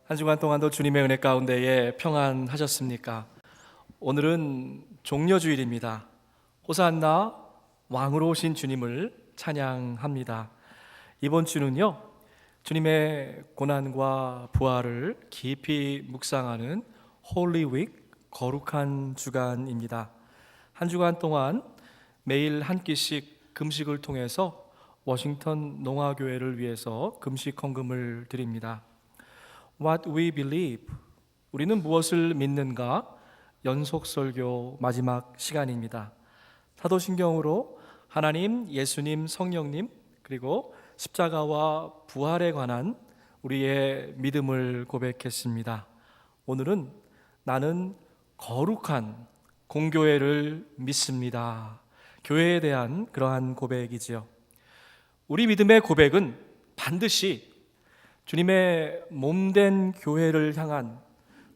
한 주간 동안도 주님의 은혜 가운데에 평안하셨습니까? 오늘은 종려주일입니다. 호산나 왕으로 오신 주님을 찬양합니다. 이번 주는요, 주님의 고난과 부활을 깊이 묵상하는 홀리 윅, 거룩한 주간입니다. 한 주간 동안 매일 한 끼씩 금식을 통해서 워싱턴 농화교회를 위해서 금식 헌금을 드립니다. What we believe, 우리는 무엇을 믿는가? 연속 설교 마지막 시간입니다. 사도신경으로 하나님, 예수님, 성령님, 그리고 십자가와 부활에 관한 우리의 믿음을 고백했습니다. 오늘은 나는 거룩한 공교회를 믿습니다. 교회에 대한 그러한 고백이지요. 우리 믿음의 고백은 반드시 주님의 몸된 교회를 향한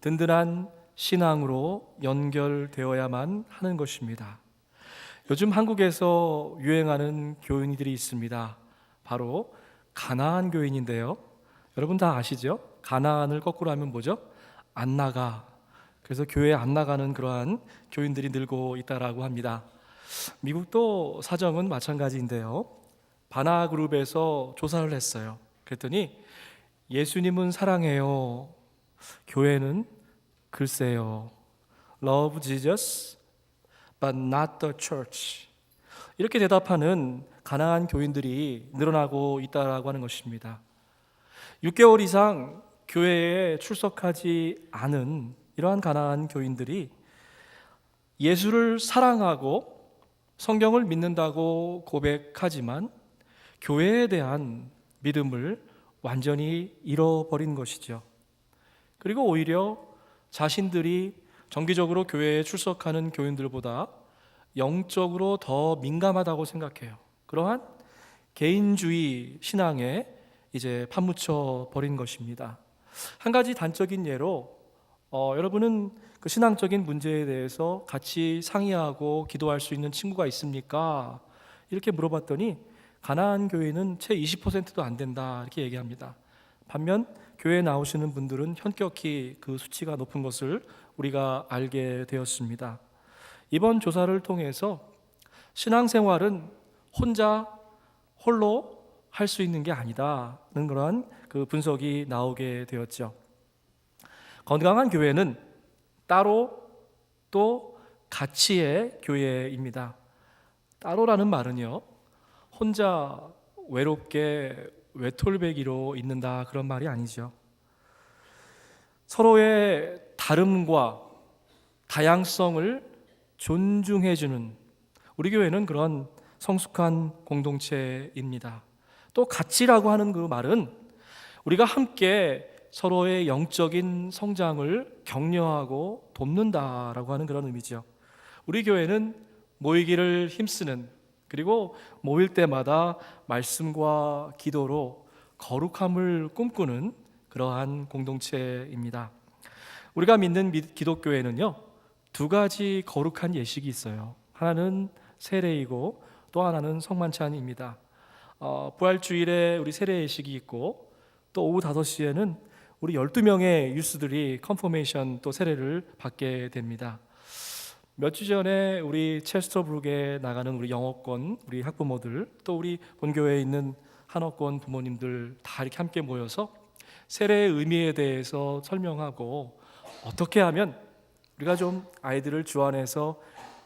든든한 신앙으로 연결되어야만 하는 것입니다. 요즘 한국에서 유행하는 교인들이 있습니다. 바로 가나안 교인인데요. 여러분 다 아시죠? 가나안을 거꾸로 하면 뭐죠? 안 나가. 그래서 교회에 안 나가는 그러한 교인들이 늘고 있다라고 합니다. 미국도 사정은 마찬가지인데요. 바나그룹에서 조사를 했어요. 그랬더니 예수님은 사랑해요. 교회는 글쎄요. Love Jesus, but not the church. 이렇게 대답하는 가나안 교인들이 늘어나고 있다라고 하는 것입니다. 6개월 이상 교회에 출석하지 않은 이러한 가나안 교인들이 예수를 사랑하고 성경을 믿는다고 고백하지만 교회에 대한 믿음을 완전히 잃어버린 것이죠. 그리고 오히려 자신들이 정기적으로 교회에 출석하는 교인들보다 영적으로 더 민감하다고 생각해요. 그러한 개인주의 신앙에 이제 파묻혀 버린 것입니다. 한 가지 단적인 예로 여러분은 그 신앙적인 문제에 대해서 같이 상의하고 기도할 수 있는 친구가 있습니까? 이렇게 물어봤더니 가나안 교회는 채 20%도 안 된다 이렇게 얘기합니다. 반면 교회에 나오시는 분들은 현격히 그 수치가 높은 것을 우리가 알게 되었습니다. 이번 조사를 통해서 신앙생활은 홀로 할 수 있는 게 아니다는 그러한 그 분석이 나오게 되었죠. 건강한 교회는 따로 또 같이의 교회입니다. 따로라는 말은요, 혼자 외롭게 외톨배기로 있는다 그런 말이 아니죠. 서로의 다름과 다양성을 존중해주는 우리 교회는 그런 성숙한 공동체입니다. 또 같이라고 하는 그 말은 우리가 함께 서로의 영적인 성장을 격려하고 돕는다라고 하는 그런 의미죠. 우리 교회는 모이기를 힘쓰는, 그리고 모일 때마다 말씀과 기도로 거룩함을 꿈꾸는 그러한 공동체입니다. 우리가 믿는 기독교회는요, 두 가지 거룩한 예식이 있어요. 하나는 세례이고 또 하나는 성만찬입니다. 부활주일에 우리 세례 예식이 있고 또 오후 5시에는 우리 12명의 유스들이 컨퍼메이션 또 세례를 받게 됩니다. 몇 주 전에 우리 체스터브룩에 나가는 우리 영어권 우리 학부모들, 또 우리 본교회에 있는 한어권 부모님들 다 이렇게 함께 모여서 세례의 의미에 대해서 설명하고 어떻게 하면 우리가 좀 아이들을 주 안에서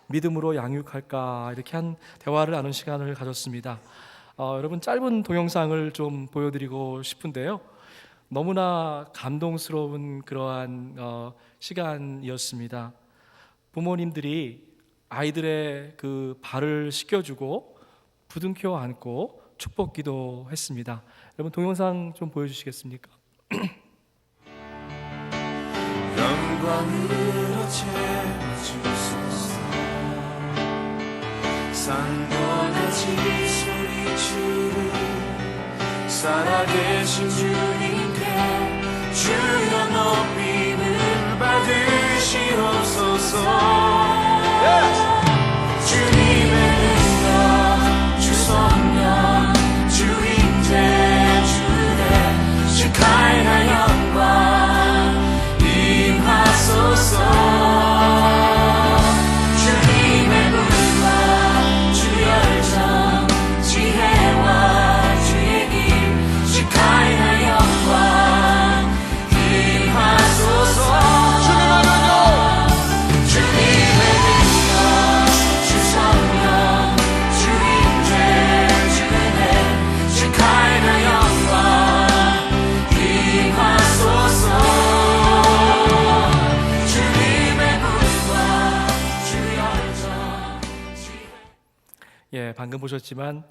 믿음으로 양육할까 이렇게 한 대화를 나눈 시간을 가졌습니다. 여러분 짧은 동영상을 좀 보여드리고 싶은데요. 너무나 감동스러운 그러한 시간이었습니다. 부모님들이 아이들의 그 발을 씻겨주고 부둥켜 안고 축복기도 했습니다. 여러분 동영상 좀 보여주시겠습니까? 영광으로 채워주소서. 산도같이 소리치는 살아계신 주님께 주여 높임을 받으시옵소서. 주님의 능력, 주 성령, 주 임재, 주의 시카이나 영광 방금 보셨지만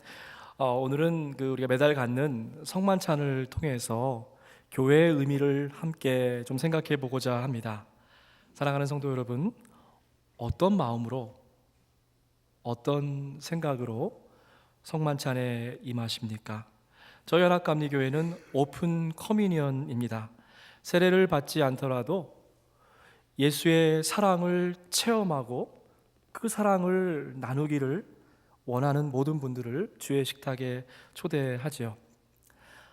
오늘은 우리가 매달 갖는 성만찬을 통해서 교회의 의미를 함께 좀 생각해 보고자 합니다. 사랑하는 성도 여러분, 어떤 마음으로, 어떤 생각으로 성만찬에 임하십니까? 저희 연합감리교회는 오픈 커뮤니언입니다. 세례를 받지 않더라도 예수의 사랑을 체험하고 그 사랑을 나누기를 원하는 모든 분들을 주의 식탁에 초대하지요.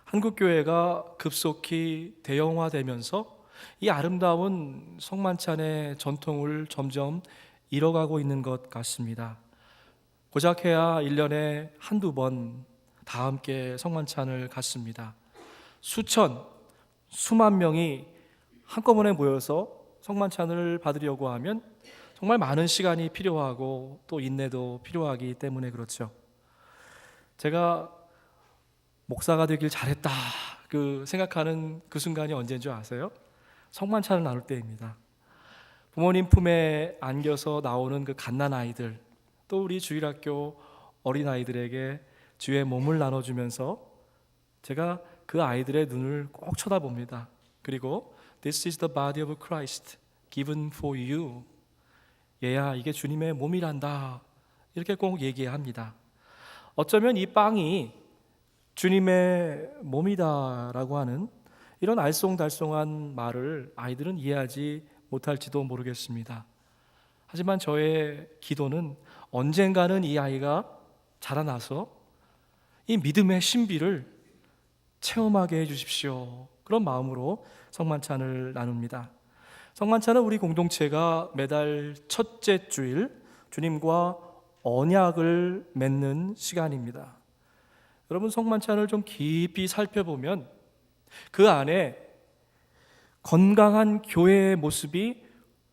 한국교회가 급속히 대형화되면서 이 아름다운 성만찬의 전통을 점점 잃어가고 있는 것 같습니다. 고작해야 1년에 한두 번 다 함께 성만찬을 갖습니다. 수천, 수만 명이 한꺼번에 모여서 성만찬을 받으려고 하면 정말 많은 시간이 필요하고 또 인내도 필요하기 때문에 그렇죠. 제가 목사가 되길 잘했다 생각하는 그 순간이 언제인 줄 아세요? 성만찬을 나눌 때입니다. 부모님 품에 안겨서 나오는 그 갓난아이들, 또 우리 주일학교 어린아이들에게 주의 몸을 나눠주면서 제가 그 아이들의 눈을 꼭 쳐다봅니다. 그리고 This is the body of Christ given for you. 얘야, 이게 주님의 몸이란다. 이렇게 꼭 얘기합니다. 어쩌면 이 빵이 주님의 몸이다라고 하는 이런 알쏭달쏭한 말을 아이들은 이해하지 못할지도 모르겠습니다. 하지만 저의 기도는 언젠가는 이 아이가 자라나서 이 믿음의 신비를 체험하게 해주십시오. 그런 마음으로 성만찬을 나눕니다. 성만찬은 우리 공동체가 매달 첫째 주일 주님과 언약을 맺는 시간입니다. 여러분, 성만찬을 좀 깊이 살펴보면 그 안에 건강한 교회의 모습이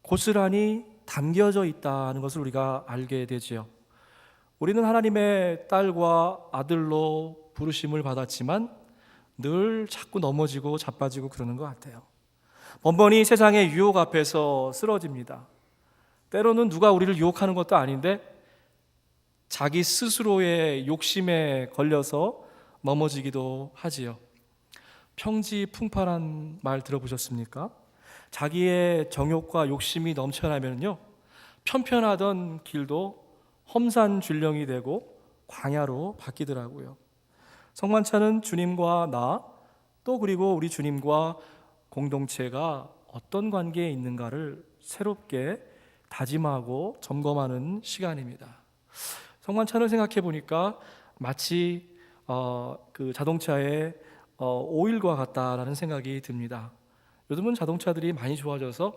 고스란히 담겨져 있다는 것을 우리가 알게 되지요. 우리는 하나님의 딸과 아들로 부르심을 받았지만 늘 자꾸 넘어지고 자빠지고 그러는 것 같아요. 번번이 세상의 유혹 앞에서 쓰러집니다. 때로는 누가 우리를 유혹하는 것도 아닌데 자기 스스로의 욕심에 걸려서 넘어지기도 하지요. 평지풍파란 말 들어보셨습니까? 자기의 정욕과 욕심이 넘쳐나면요, 편편하던 길도 험산줄령이 되고 광야로 바뀌더라고요. 성만찬은 주님과 나, 또 그리고 우리 주님과 공동체가 어떤 관계에 있는가를 새롭게 다짐하고 점검하는 시간입니다. 성만찬을 생각해 보니까 마치 그 자동차의 오일과 같다라는 생각이 듭니다. 요즘은 자동차들이 많이 좋아져서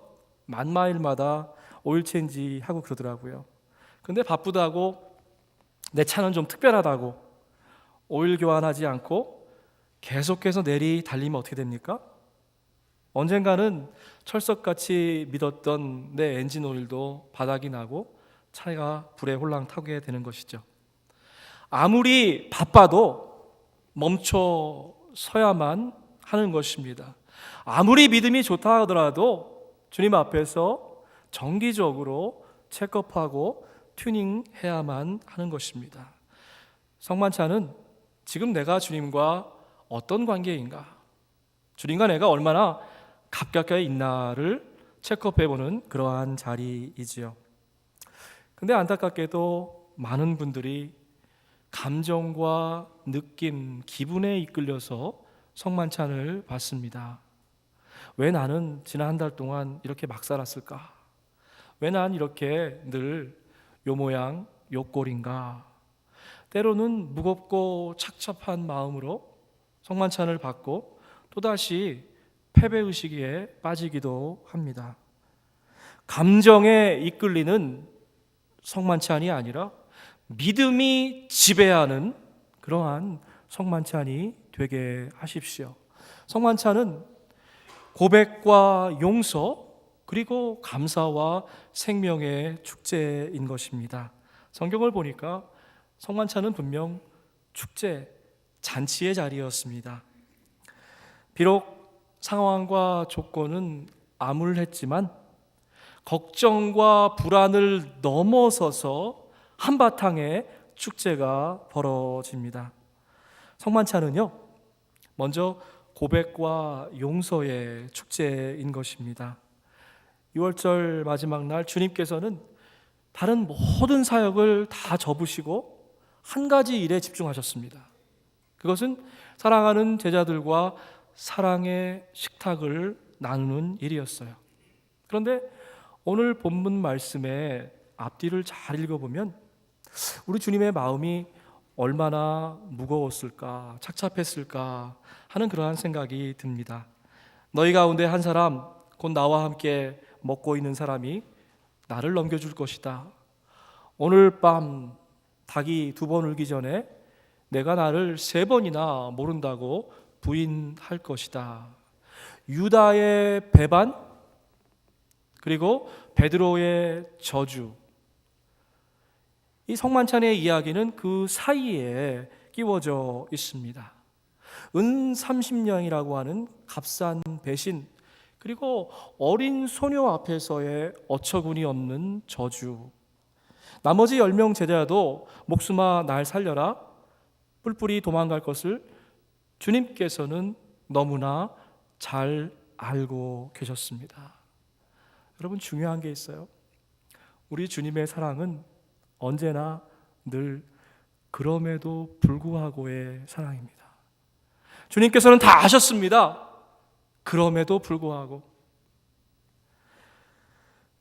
만 마일마다 오일 체인지 하고 그러더라고요. 근데 바쁘다고 내 차는 좀 특별하다고 오일 교환하지 않고 계속해서 내리 달리면 어떻게 됩니까? 언젠가는 철석같이 믿었던 내 엔진 오일도 바닥이 나고 차가 불에 홀랑 타게 되는 것이죠. 아무리 바빠도 멈춰 서야만 하는 것입니다. 아무리 믿음이 좋다 하더라도 주님 앞에서 정기적으로 체크업하고 튜닝해야만 하는 것입니다. 성만찬은 지금 내가 주님과 어떤 관계인가, 주님과 내가 얼마나 가깝게 있나를 체크업해보는 그러한 자리이지요. 근데 안타깝게도 많은 분들이 감정과 느낌, 기분에 이끌려서 성만찬을 받습니다. 왜 나는 지난 한 달 동안 이렇게 막 살았을까? 왜 난 이렇게 늘 요 모양 요 꼴인가? 때로는 무겁고 착잡한 마음으로 성만찬을 받고 또다시 패배의식에 빠지기도 합니다. 감정에 이끌리는 성만찬이 아니라 믿음이 지배하는 그러한 성만찬이 되게 하십시오. 성만찬은 고백과 용서 그리고 감사와 생명의 축제인 것입니다. 성경을 보니까 성만찬은 분명 축제, 잔치의 자리였습니다. 비록 상황과 조건은 암울했지만 걱정과 불안을 넘어서서 한바탕에 축제가 벌어집니다. 성만찬은요, 먼저 고백과 용서의 축제인 것입니다. 6월절 마지막 날 주님께서는 다른 모든 사역을 다 접으시고 한 가지 일에 집중하셨습니다. 그것은 사랑하는 제자들과 사랑의 식탁을 나누는 일이었어요. 그런데 오늘 본문 말씀의 앞뒤를 잘 읽어보면 우리 주님의 마음이 얼마나 무거웠을까, 착잡했을까 하는 그러한 생각이 듭니다. 너희 가운데 한 사람, 곧 나와 함께 먹고 있는 사람이 나를 넘겨줄 것이다. 오늘 밤 닭이 2번 울기 전에 내가 나를 3번이나 모른다고 부인할 것이다. 유다의 배반, 그리고 베드로의 저주, 이 성만찬의 이야기는 그 사이에 끼워져 있습니다. 은 30냥이라고 하는 값싼 배신, 그리고 어린 소녀 앞에서의 어처구니 없는 저주, 나머지 10명 제자도 목숨아 날 살려라, 뿔뿔이 도망갈 것을 주님께서는 너무나 잘 알고 계셨습니다. 여러분, 중요한 게 있어요. 우리 주님의 사랑은 언제나 늘 그럼에도 불구하고의 사랑입니다. 주님께서는 다 아셨습니다. 그럼에도 불구하고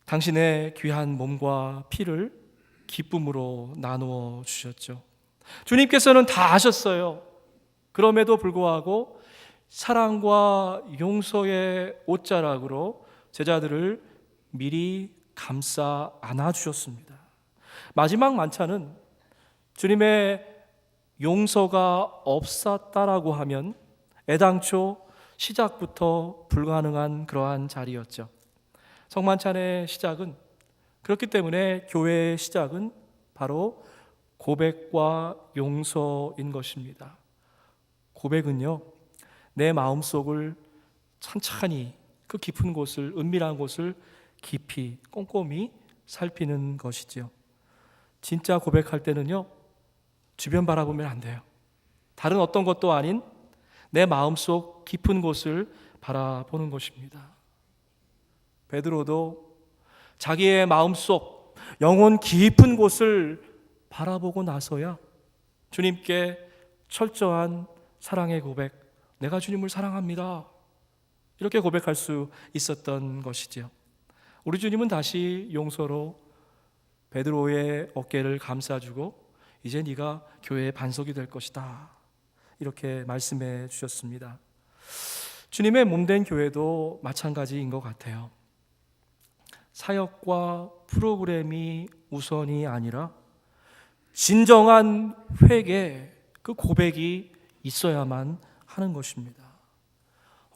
당신의 귀한 몸과 피를 기쁨으로 나누어 주셨죠. 주님께서는 다 아셨어요. 그럼에도 불구하고 사랑과 용서의 옷자락으로 제자들을 미리 감싸 안아주셨습니다. 마지막 만찬은 주님의 용서가 없었다라고 하면 애당초 시작부터 불가능한 그러한 자리였죠. 성만찬의 시작은, 그렇기 때문에 교회의 시작은 바로 고백과 용서인 것입니다. 고백은요, 내 마음속을 천천히 그 깊은 곳을, 은밀한 곳을 깊이 꼼꼼히 살피는 것이죠. 진짜 고백할 때는요, 주변 바라보면 안 돼요. 다른 어떤 것도 아닌 내 마음속 깊은 곳을 바라보는 것입니다. 베드로도 자기의 마음속 영혼 깊은 곳을 바라보고 나서야 주님께 철저한 사랑의 고백, 내가 주님을 사랑합니다, 이렇게 고백할 수 있었던 것이죠. 우리 주님은 다시 용서로 베드로의 어깨를 감싸주고 이제 네가 교회의 반석이 될 것이다, 이렇게 말씀해 주셨습니다. 주님의 몸된 교회도 마찬가지인 것 같아요. 사역과 프로그램이 우선이 아니라 진정한 회개, 그 고백이 있어야만 하는 것입니다.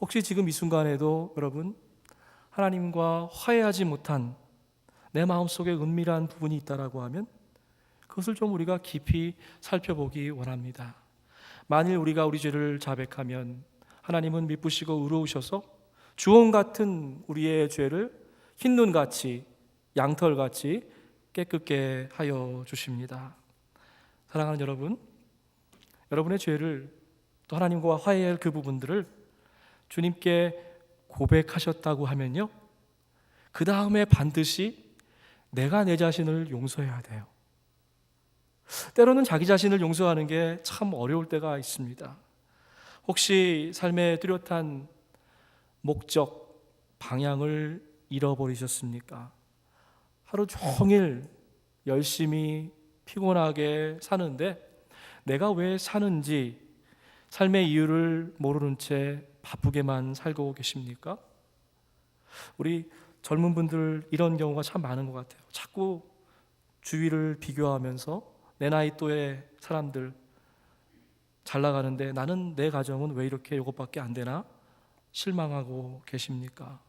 혹시 지금 이 순간에도 여러분, 하나님과 화해하지 못한 내 마음속에 은밀한 부분이 있다라고 하면 그것을 좀 우리가 깊이 살펴보기 원합니다. 만일 우리가 우리 죄를 자백하면 하나님은 미쁘시고 의로우셔서 주홍 같은 우리의 죄를 흰눈같이, 양털같이 깨끗게 하여 주십니다. 사랑하는 여러분, 여러분의 죄를, 또 하나님과 화해할 그 부분들을 주님께 고백하셨다고 하면요, 그 다음에 반드시 내가 내 자신을 용서해야 돼요. 때로는 자기 자신을 용서하는 게 참 어려울 때가 있습니다. 혹시 삶의 뚜렷한 목적, 방향을 잃어버리셨습니까? 하루 종일 열심히 피곤하게 사는데 내가 왜 사는지 삶의 이유를 모르는 채 바쁘게만 살고 계십니까? 우리 젊은 분들 이런 경우가 참 많은 것 같아요. 자꾸 주위를 비교하면서 내 나이 또의 사람들 잘 나가는데 나는, 내 가정은 왜 이렇게 이것밖에 안 되나 실망하고 계십니까?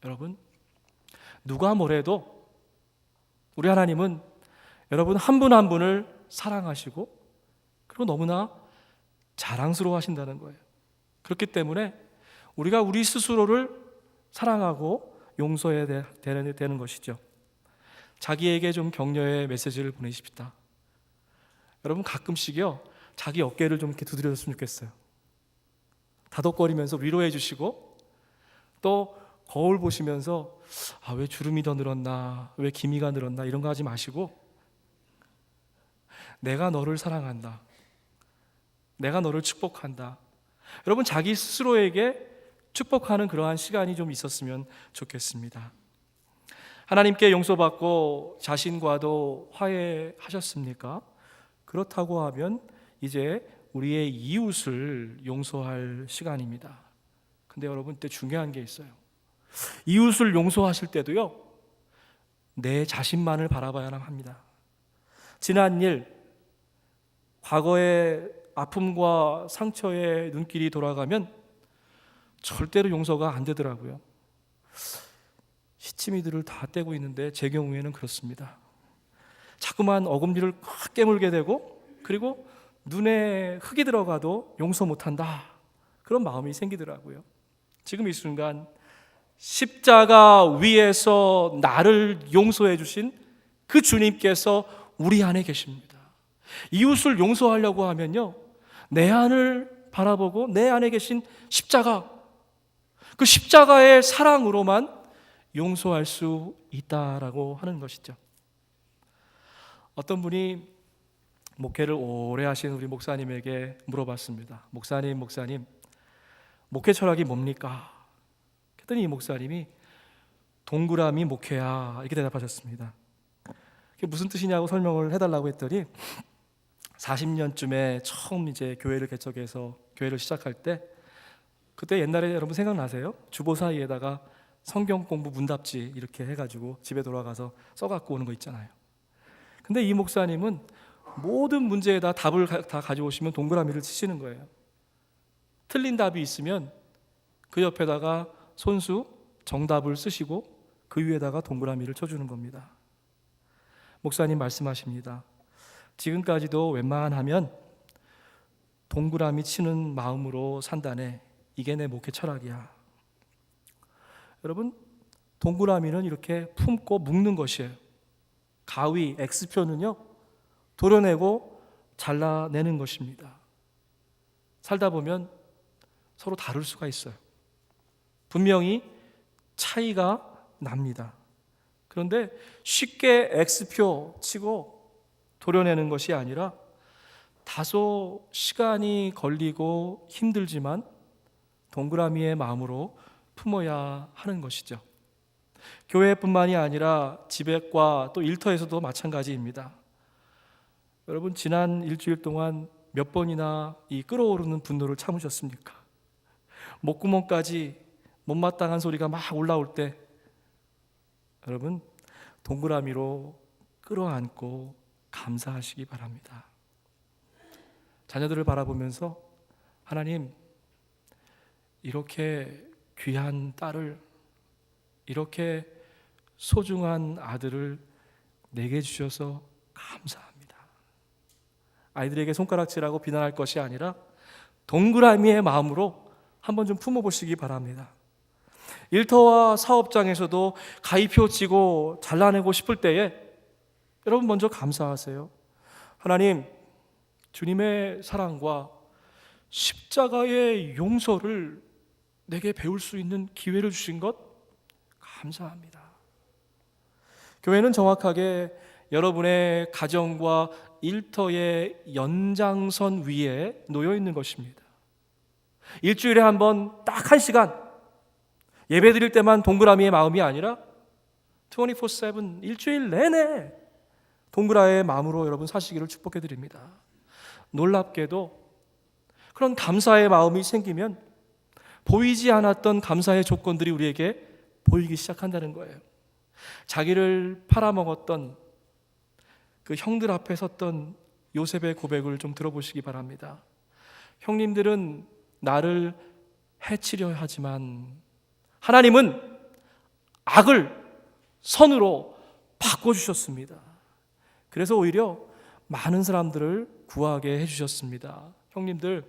여러분, 누가 뭐래도 우리 하나님은 여러분 한 분 한 분을 사랑하시고 그리고 너무나 자랑스러워 하신다는 거예요. 그렇기 때문에 우리가 우리 스스로를 사랑하고 용서해야 되는 것이죠. 자기에게 좀 격려의 메시지를 보내십시다. 여러분 가끔씩요 자기 어깨를 좀 이렇게 두드려줬으면 좋겠어요. 다독거리면서 위로해 주시고, 또 거울 보시면서 왜 주름이 더 늘었나, 왜 기미가 늘었나 이런 거 하지 마시고, 내가 너를 사랑한다, 내가 너를 축복한다, 여러분 자기 스스로에게 축복하는 그러한 시간이 좀 있었으면 좋겠습니다. 하나님께 용서받고 자신과도 화해하셨습니까? 그렇다고 하면 이제 우리의 이웃을 용서할 시간입니다. 근데 여러분, 그때 중요한 게 있어요. 이웃을 용서하실 때도요 내 자신만을 바라봐야 합니다. 지난 일, 과거의 아픔과 상처의 눈길이 돌아가면 절대로 용서가 안 되더라고요. 시치미들을 다 떼고 있는데 제 경우에는 그렇습니다. 자꾸만 어금니를 확 깨물게 되고, 그리고 눈에 흙이 들어가도 용서 못한다, 그런 마음이 생기더라고요. 지금 이 순간 십자가 위에서 나를 용서해 주신 그 주님께서 우리 안에 계십니다. 이웃을 용서하려고 하면요 내 안을 바라보고 내 안에 계신 십자가, 그 십자가의 사랑으로만 용서할 수 있다라고 하는 것이죠. 어떤 분이 목회를 오래 하신 우리 목사님에게 물어봤습니다. 목사님, 목회 철학이 뭡니까? 그랬더니 이 목사님이 동그라미 목회야, 이렇게 대답하셨습니다. 그게 무슨 뜻이냐고 설명을 해달라고 했더니 40년쯤에 처음 이제 교회를 개척해서 교회를 시작할 때, 그때 옛날에 여러분 생각나세요? 주보 사이에다가 성경 공부 문답지 이렇게 해가지고 집에 돌아가서 써갖고 오는 거 있잖아요. 근데 이 목사님은 모든 문제에다 답을 다 가져오시면 동그라미를 치시는 거예요. 틀린 답이 있으면 그 옆에다가 손수 정답을 쓰시고 그 위에다가 동그라미를 쳐주는 겁니다. 목사님 말씀하십니다. 지금까지도 웬만하면 동그라미 치는 마음으로 산다네. 이게 내 목회 철학이야. 여러분, 동그라미는 이렇게 품고 묶는 것이에요. 가위, X표는요 도려내고 잘라내는 것입니다. 살다 보면 서로 다를 수가 있어요. 분명히 차이가 납니다. 그런데 쉽게 X표 치고 도려내는 것이 아니라 다소 시간이 걸리고 힘들지만 동그라미의 마음으로 품어야 하는 것이죠. 교회뿐만이 아니라 집에과 또 일터에서도 마찬가지입니다. 여러분, 지난 일주일 동안 몇 번이나 이 끓어오르는 분노를 참으셨습니까? 목구멍까지 못마땅한 소리가 막 올라올 때 여러분 동그라미로 끌어안고 감사하시기 바랍니다. 자녀들을 바라보면서 하나님, 이렇게 귀한 딸을, 이렇게 소중한 아들을 내게 주셔서 감사합니다. 아이들에게 손가락질하고 비난할 것이 아니라 동그라미의 마음으로 한번 좀 품어보시기 바랍니다. 일터와 사업장에서도 가위표 치고 잘라내고 싶을 때에 여러분 먼저 감사하세요. 하나님, 주님의 사랑과 십자가의 용서를 내게 배울 수 있는 기회를 주신 것 감사합니다. 교회는 정확하게 여러분의 가정과 일터의 연장선 위에 놓여 있는 것입니다. 일주일에 한 번 딱 1시간 예배 드릴 때만 동그라미의 마음이 아니라 24/7 일주일 내내 동그라미의 마음으로 여러분 사시기를 축복해 드립니다. 놀랍게도 그런 감사의 마음이 생기면 보이지 않았던 감사의 조건들이 우리에게 보이기 시작한다는 거예요. 자기를 팔아먹었던 그 형들 앞에 섰던 요셉의 고백을 좀 들어보시기 바랍니다. 형님들은 나를 해치려 하지만 하나님은 악을 선으로 바꿔주셨습니다. 그래서 오히려 많은 사람들을 구하게 해주셨습니다. 형님들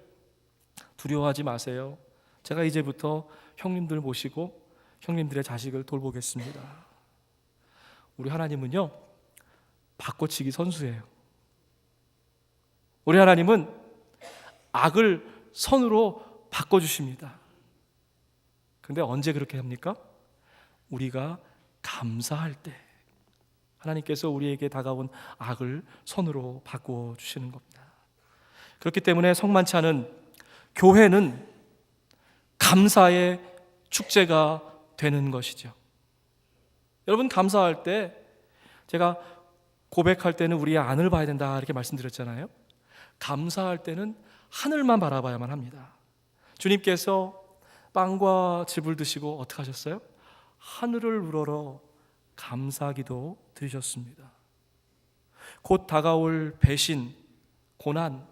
두려워하지 마세요. 제가 이제부터 형님들 모시고 형님들의 자식을 돌보겠습니다. 우리 하나님은요 바꿔치기 선수예요. 우리 하나님은 악을 선으로 바꿔주십니다. 그런데 언제 그렇게 합니까? 우리가 감사할 때 하나님께서 우리에게 다가온 악을 선으로 바꿔주시는 겁니다. 그렇기 때문에 성만찬은, 교회는 감사의 축제가 되는 것이죠. 여러분, 감사할 때, 제가 고백할 때는 우리의 안을 봐야 된다 이렇게 말씀드렸잖아요. 감사할 때는 하늘만 바라봐야만 합니다. 주님께서 빵과 즙을 드시고 어떻게 하셨어요? 하늘을 우러러 감사기도 드리셨습니다. 곧 다가올 배신, 고난,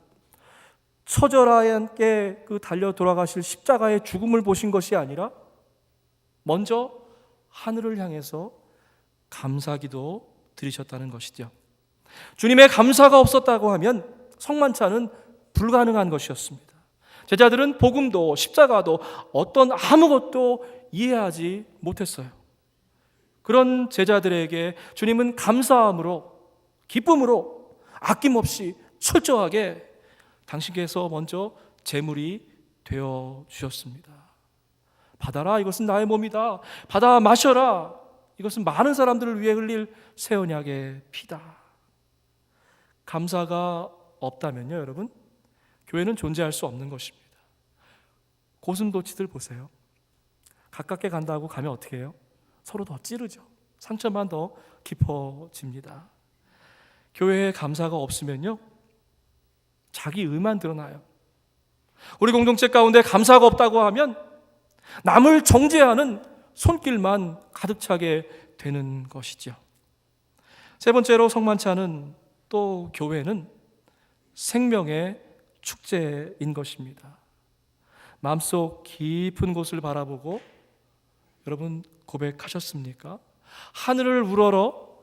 처절하게 그 달려 돌아가실 십자가의 죽음을 보신 것이 아니라 먼저 하늘을 향해서 감사기도 드리셨다는 것이죠. 주님의 감사가 없었다고 하면 성만찬은 불가능한 것이었습니다. 제자들은 복음도 십자가도 어떤 아무것도 이해하지 못했어요. 그런 제자들에게 주님은 감사함으로, 기쁨으로, 아낌없이 철저하게 당신께서 먼저 제물이 되어 주셨습니다. 받아라, 이것은 나의 몸이다. 받아 마셔라, 이것은 많은 사람들을 위해 흘릴 새 언약의 피다. 감사가 없다면요, 여러분, 교회는 존재할 수 없는 것입니다. 고슴도치들 보세요. 가깝게 간다고 가면 어떻게 해요? 서로 더 찌르죠. 상처만 더 깊어집니다. 교회에 감사가 없으면요, 자기 의만 드러나요. 우리 공동체 가운데 감사가 없다고 하면 남을 정죄하는 손길만 가득 차게 되는 것이죠. 세 번째로, 성만찬은, 또 교회는 생명의 축제인 것입니다. 마음속 깊은 곳을 바라보고 여러분 고백하셨습니까? 하늘을 우러러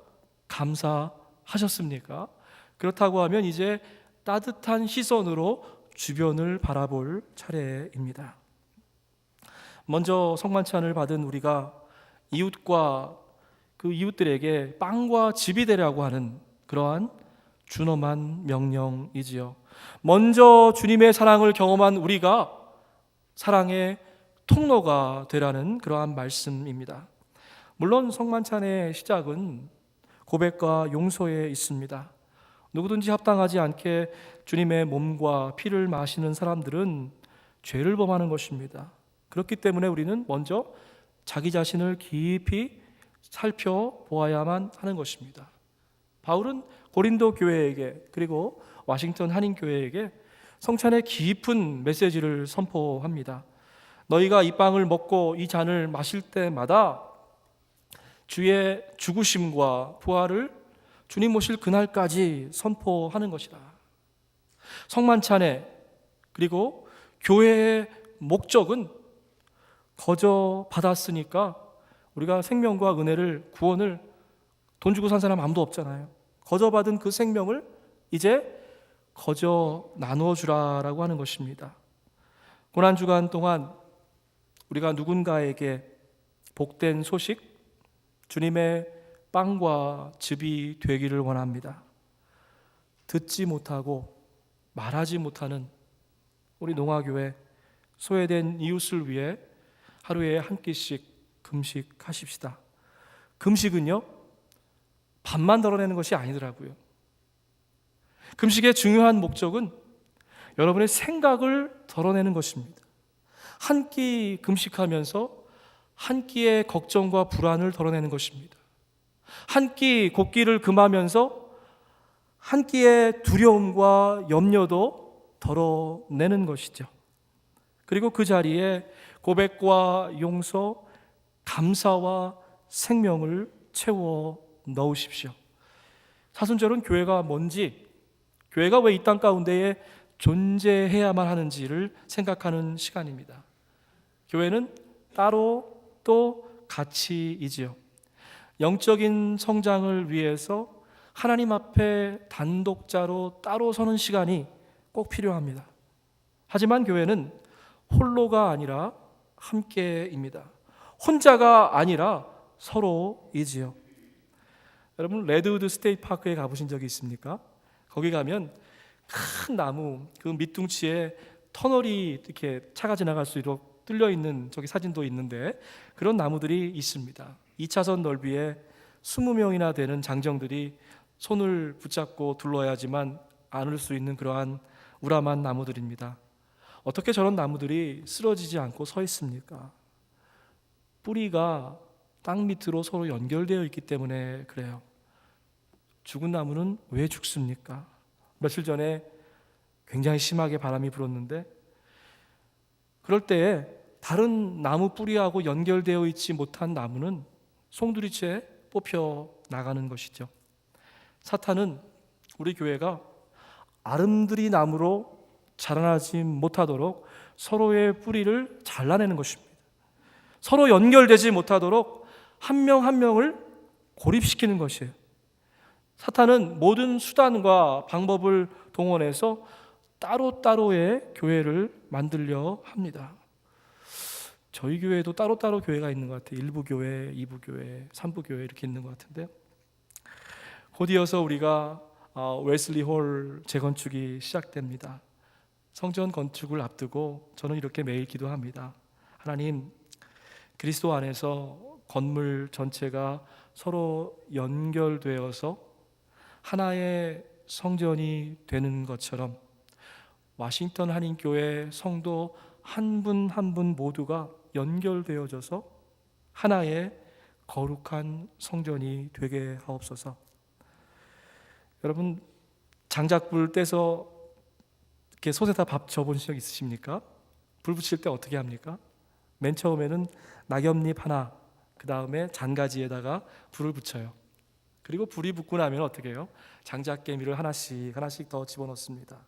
감사하셨습니까? 그렇다고 하면 이제 따뜻한 시선으로 주변을 바라볼 차례입니다. 먼저 성만찬을 받은 우리가 이웃과 그 이웃들에게 빵과 즙이 되라고 하는 그러한 준엄한 명령이지요. 먼저 주님의 사랑을 경험한 우리가 사랑의 통로가 되라는 그러한 말씀입니다. 물론 성만찬의 시작은 고백과 용서에 있습니다. 누구든지 합당하지 않게 주님의 몸과 피를 마시는 사람들은 죄를 범하는 것입니다. 그렇기 때문에 우리는 먼저 자기 자신을 깊이 살펴보아야만 하는 것입니다. 바울은 고린도 교회에게, 그리고 워싱턴 한인 교회에게 성찬의 깊은 메시지를 선포합니다. 너희가 이 빵을 먹고 이 잔을 마실 때마다 주의 죽으심과 부활을 주님 오실 그날까지 선포하는 것이다. 성만찬의, 그리고 교회의 목적은 거저 받았으니까 우리가 생명과 은혜를, 구원을 돈 주고 산 사람 아무도 없잖아요. 거저 받은 그 생명을 이제 거저 나누어 주라라고 하는 것입니다. 고난주간 동안 우리가 누군가에게 복된 소식, 주님의 빵과 즙이 되기를 원합니다. 듣지 못하고 말하지 못하는 우리 농화교회 소외된 이웃을 위해 하루에 한 끼씩 금식하십시다. 금식은요, 밥만 덜어내는 것이 아니더라고요. 금식의 중요한 목적은 여러분의 생각을 덜어내는 것입니다. 한 끼 금식하면서 한 끼의 걱정과 불안을 덜어내는 것입니다. 한 끼 곡기를 금하면서 한 끼의 두려움과 염려도 덜어내는 것이죠. 그리고 그 자리에 고백과 용서, 감사와 생명을 채워 넣으십시오. 사순절은 교회가 뭔지, 교회가 왜 이 땅 가운데에 존재해야만 하는지를 생각하는 시간입니다. 교회는 따로 또 가치이지요. 영적인 성장을 위해서 하나님 앞에 단독자로 따로 서는 시간이 꼭 필요합니다. 하지만 교회는 홀로가 아니라 함께입니다. 혼자가 아니라 서로이지요. 여러분, 레드우드 스테이트 파크에 가보신 적이 있습니까? 거기 가면 큰 나무 그 밑둥치에 터널이 이렇게 차가 지나갈 수 있도록 뚫려 있는 저기 사진도 있는데 그런 나무들이 있습니다. 2차선 넓이에 20명이나 되는 장정들이 손을 붙잡고 둘러야지만 안을 수 있는 그러한 우람한 나무들입니다. 어떻게 저런 나무들이 쓰러지지 않고 서 있습니까? 뿌리가 땅 밑으로 서로 연결되어 있기 때문에 그래요. 죽은 나무는 왜 죽습니까? 며칠 전에 굉장히 심하게 바람이 불었는데 그럴 때에 다른 나무 뿌리하고 연결되어 있지 못한 나무는 송두리째 뽑혀 나가는 것이죠. 사탄은 우리 교회가 아름드리 나무로 자라나지 못하도록 서로의 뿌리를 잘라내는 것입니다. 서로 연결되지 못하도록 한 명 한 명을 고립시키는 것이에요. 사탄은 모든 수단과 방법을 동원해서 따로따로의 교회를 만들려 합니다. 저희 교회도 따로따로 교회가 있는 것 같아요. 1부 교회, 2부 교회, 3부 교회 이렇게 있는 것 같은데 곧이어서 우리가 웨슬리 홀 재건축이 시작됩니다. 성전 건축을 앞두고 저는 이렇게 매일 기도합니다. 하나님, 그리스도 안에서 건물 전체가 서로 연결되어서 하나의 성전이 되는 것처럼 워싱턴 한인교회 성도 한 분 한 분 모두가 연결되어져서 하나의 거룩한 성전이 되게 하옵소서. 여러분, 장작불 떼서 이렇게 솥에다 밥 줘보신 적 있으십니까? 불 붙일 때 어떻게 합니까? 맨 처음에는 낙엽잎 하나, 그 다음에 잔가지에다가 불을 붙여요. 그리고 불이 붙고 나면 어떻게 해요? 장작개미를 하나씩 더 집어넣습니다.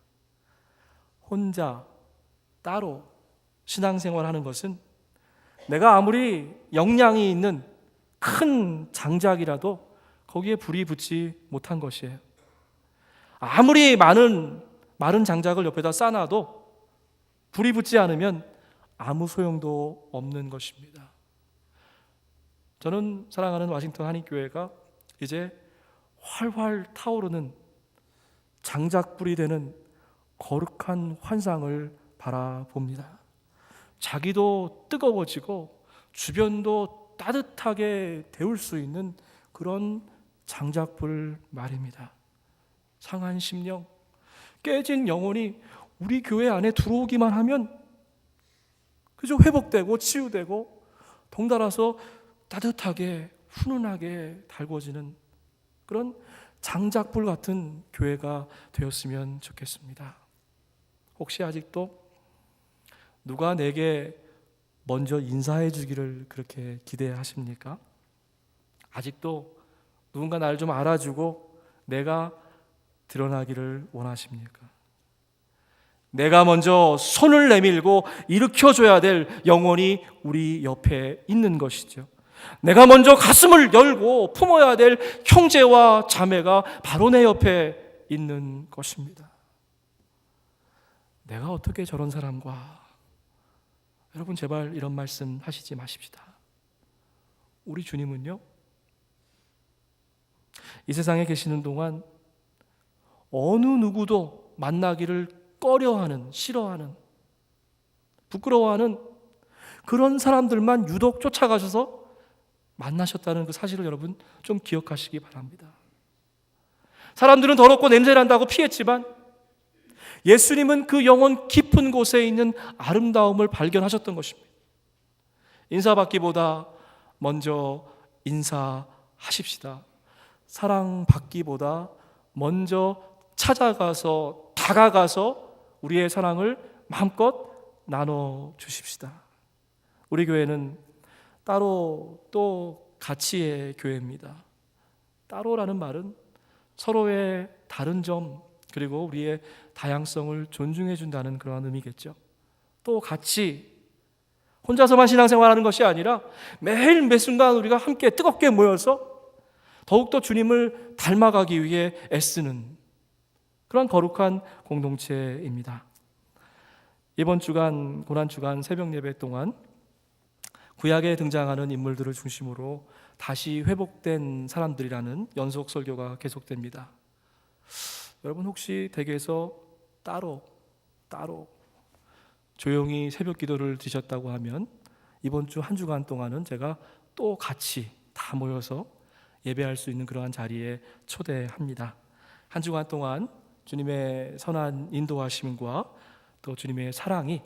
혼자 따로 신앙생활하는 것은 내가 아무리 역량이 있는 큰 장작이라도 거기에 불이 붙지 못한 것이에요. 아무리 마른 장작을 옆에다 쌓아놔도 불이 붙지 않으면 아무 소용도 없는 것입니다. 저는 사랑하는 워싱턴 한인교회가 이제 활활 타오르는 장작불이 되는 거룩한 환상을 바라봅니다. 자기도 뜨거워지고 주변도 따뜻하게 데울 수 있는 그런 장작불 말입니다. 상한 심령, 깨진 영혼이 우리 교회 안에 들어오기만 하면 그저 회복되고 치유되고 덩달아서 따뜻하게 훈훈하게 달궈지는 그런 장작불 같은 교회가 되었으면 좋겠습니다. 혹시 아직도 누가 내게 먼저 인사해 주기를 그렇게 기대하십니까? 아직도 누군가 나를 좀 알아주고 내가 드러나기를 원하십니까? 내가 먼저 손을 내밀고 일으켜줘야 될 영혼이 우리 옆에 있는 것이죠. 내가 먼저 가슴을 열고 품어야 될 형제와 자매가 바로 내 옆에 있는 것입니다. 내가 어떻게 저런 사람과, 여러분 제발 이런 말씀 하시지 마십시다. 우리 주님은요, 이 세상에 계시는 동안 어느 누구도 만나기를 꺼려하는, 싫어하는, 부끄러워하는 그런 사람들만 유독 쫓아가셔서 만나셨다는 그 사실을 여러분 좀 기억하시기 바랍니다. 사람들은 더럽고 냄새난다고 피했지만 예수님은 그 영혼 깊은 곳에 있는 아름다움을 발견하셨던 것입니다. 인사받기보다 먼저 인사하십시다. 사랑받기보다 먼저 찾아가서 다가가서 우리의 사랑을 마음껏 나눠주십시다. 우리 교회는 따로 또 가치의 교회입니다. 따로라는 말은 서로의 다른 점 그리고 우리의 다양성을 존중해 준다는 그러한 의미겠죠. 또 같이 혼자서만 신앙생활하는 것이 아니라 매일 매순간 우리가 함께 뜨겁게 모여서 더욱더 주님을 닮아가기 위해 애쓰는 그런 거룩한 공동체입니다. 이번 주간 고난주간 새벽 예배 동안 구약에 등장하는 인물들을 중심으로 다시 회복된 사람들이라는 연속 설교가 계속됩니다. 여러분 혹시 댁에서 따로 조용히 새벽 기도를 드셨다고 하면 이번 주 한 주간 동안은 제가 또 같이 다 모여서 예배할 수 있는 그러한 자리에 초대합니다. 한 주간 동안 주님의 선한 인도하심과 또 주님의 사랑이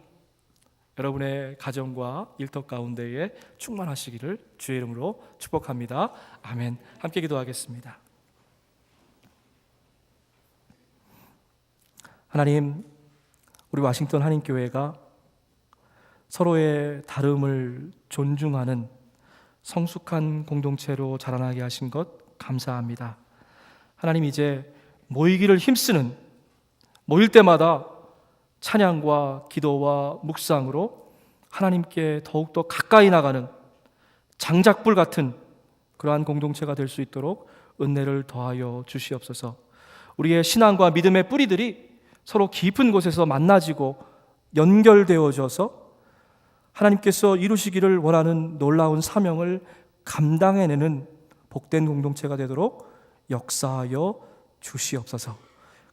여러분의 가정과 일터 가운데에 충만하시기를 주의 이름으로 축복합니다. 아멘. 함께 기도하겠습니다. 하나님, 우리 워싱턴 한인교회가 서로의 다름을 존중하는 성숙한 공동체로 자라나게 하신 것 감사합니다. 하나님, 이제 모이기를 힘쓰는, 모일 때마다 찬양과 기도와 묵상으로 하나님께 더욱더 가까이 나가는 장작불 같은 그러한 공동체가 될 수 있도록 은혜를 더하여 주시옵소서. 우리의 신앙과 믿음의 뿌리들이 서로 깊은 곳에서 만나지고 연결되어져서 하나님께서 이루시기를 원하는 놀라운 사명을 감당해내는 복된 공동체가 되도록 역사하여 주시옵소서.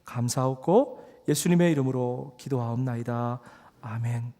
감사하고 예수님의 이름으로 기도하옵나이다. 아멘.